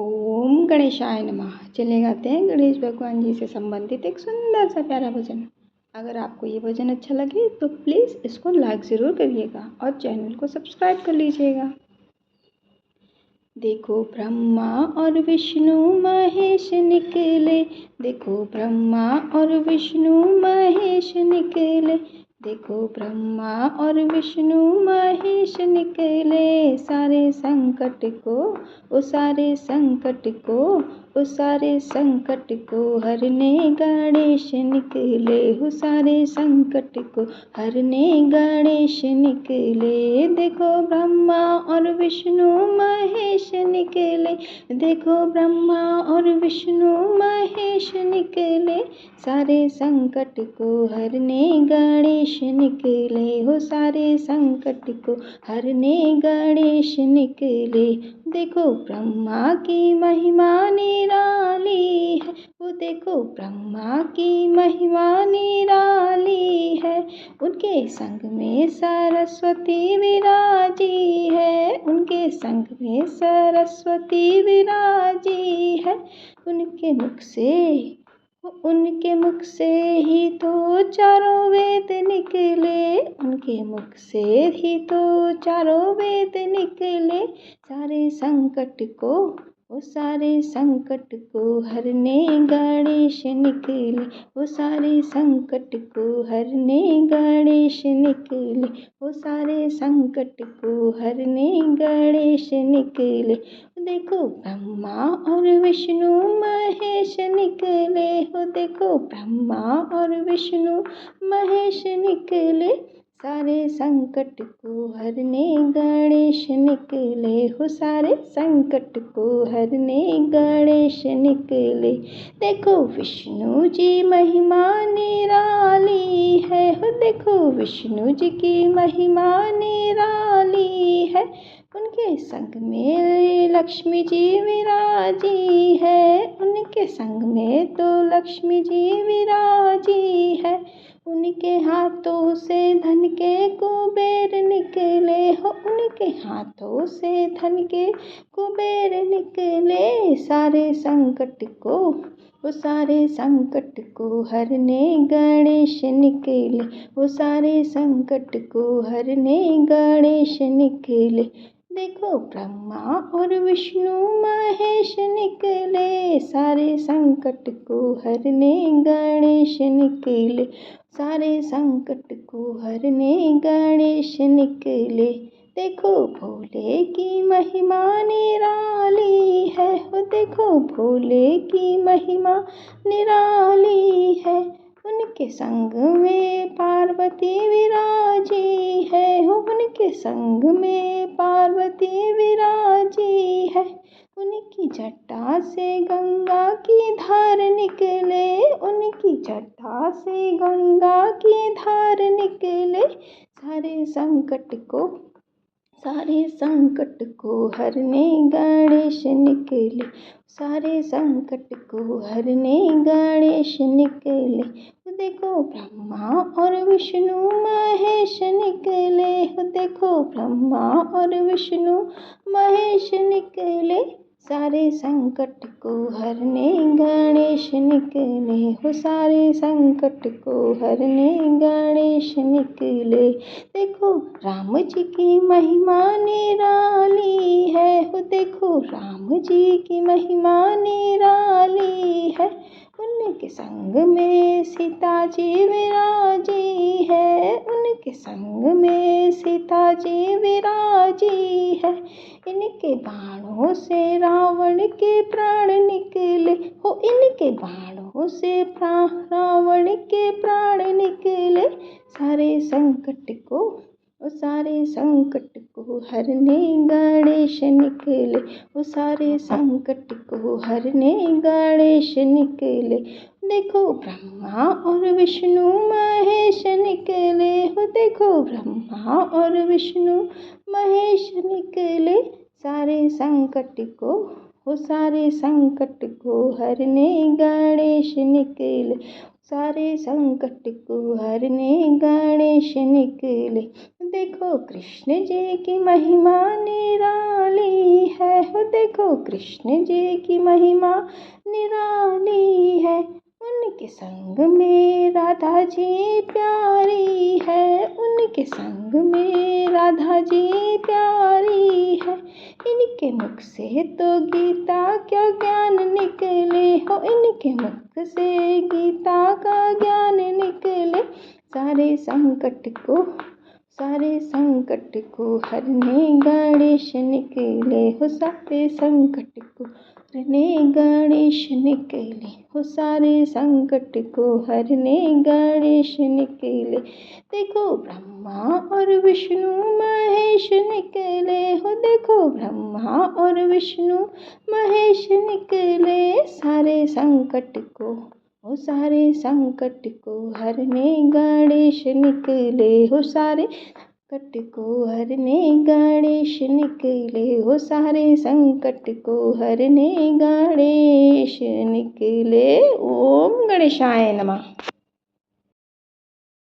ओम गणेशाय नमः। चले गाते हैं गणेश भगवान जी से संबंधित एक सुंदर सा प्यारा भजन। अगर आपको ये भजन अच्छा लगे तो प्लीज़ इसको लाइक ज़रूर करिएगा और चैनल को सब्सक्राइब कर लीजिएगा। देखो ब्रह्मा और विष्णु महेश निकले, देखो ब्रह्मा और विष्णु महेश निकले, देखो ब्रह्मा और विष्णु महेश निकले। सारे संकट को सारे संकट को सारे संकट को हरने गणेश निकले हो। सारे संकट को हरने गणेश निकले। देखो ब्रह्मा और विष्णु महेश निकले, देखो ब्रह्मा और विष्णु महेश निकले। सारे संकट को हरने गणेश निकले हो। सारे संकट को हरने गणेश निकले। देखो ब्रह्मा की महिमा निराली है, वो देखो ब्रह्मा की महिमा निराली है। उनके संग में सरस्वती विराजी है, उनके संग में सरस्वती विराजी है। उनके मुख से ही तो चारों वेद निकले, उनके मुख से ही तो चारों वेद निकले। सारे संकट को सारे संकट को हरने गणेश निकले, वो सारे संकट को हरने गणेश निकले, वो सारे संकट को हरने गणेश निकले। देखो ब्रह्मा और विष्णु महेश निकले हो, देखो ब्रह्मा और विष्णु महेश निकले। सारे संकट को हरने गणेश निकले हो। सारे संकट को हरने गणेश निकले। देखो विष्णु जी महिमा निराली है हो, देखो विष्णु जी की महिमा निराली है। उनके संग में लक्ष्मी जी विराजी है, उनके संग में तो लक्ष्मी जी विराजी है। उनके हाथों से धन के कुबेर निकले हो, उनके हाथों से धन के कुबेर निकले। सारे संकट को वो सारे संकट को हरने गणेश निकले, वो सारे संकट को हरने गणेश निकले। देखो ब्रह्मा और विष्णु महेश निकले, सारे संकट को हरने गणेश निकले, सारे संकट को हरने गणेश निकले। देखो भोले की महिमा निराली है हो, देखो भोले की महिमा निराली है। उनके संग में पार्वती विराजी है हो, उनके संग में पार्वती विराजी है। उनकी जटा से गंगा की धार निकले, उनकी जटा से गंगा की धार निकले। सारे संकट को हरने गणेश निकले, सारे संकट को हरने गणेश निकले। देखो ब्रह्मा और विष्णु महेश निकले हो, देखो ब्रह्मा और विष्णु महेश निकले। सारे संकट को हरने गणेश निकले हो, सारे संकट को हरने गणेश निकले। देखो राम जी की महिमा निराली है हो, देखो राम जी की महिमा निराली है। उनके संग में सीता जी विराजी है, उनके संग में सीता जी विराजी है। इनके बाणों से रावण के प्राण निकले हो, इनके बाणों से रावण के प्राण निकले। सारे संकट को हरने गणेश निकले, वो सारे संकट को हरने गणेश निकले। देखो ब्रह्मा और विष्णु महेश निकले हो, देखो ब्रह्मा और विष्णु महेश निकले। सारे संकट को हरने गणेश निकले, सारे संकट को हरने गणेश निकले। देखो कृष्ण जी की महिमा निराली है हो, देखो कृष्ण जी की महिमा निराली है, उनके संग में राधा जी प्यारी है, उनके संग में राधा जी प्यारी है। इनके मुख से तो गीता क्या ज्ञान निकले हो, इनके मुख से गीता का ज्ञान निकले। सारे संकट को हरने गणेश निकले हो, सारे संकट को हरने गणेश निकले हो, सारे संकट को हरने गणेश निकले। देखो ब्रह्मा और विष्णु महेश निकले हो, देखो ब्रह्मा और विष्णु महेश निकले। सारे संकट को हरने गणेश निकले हो, सारे संकट को हरने गणेश निकले हो, सारे संकट को हरने गणेश निकले। ओम गणेशाय नमः।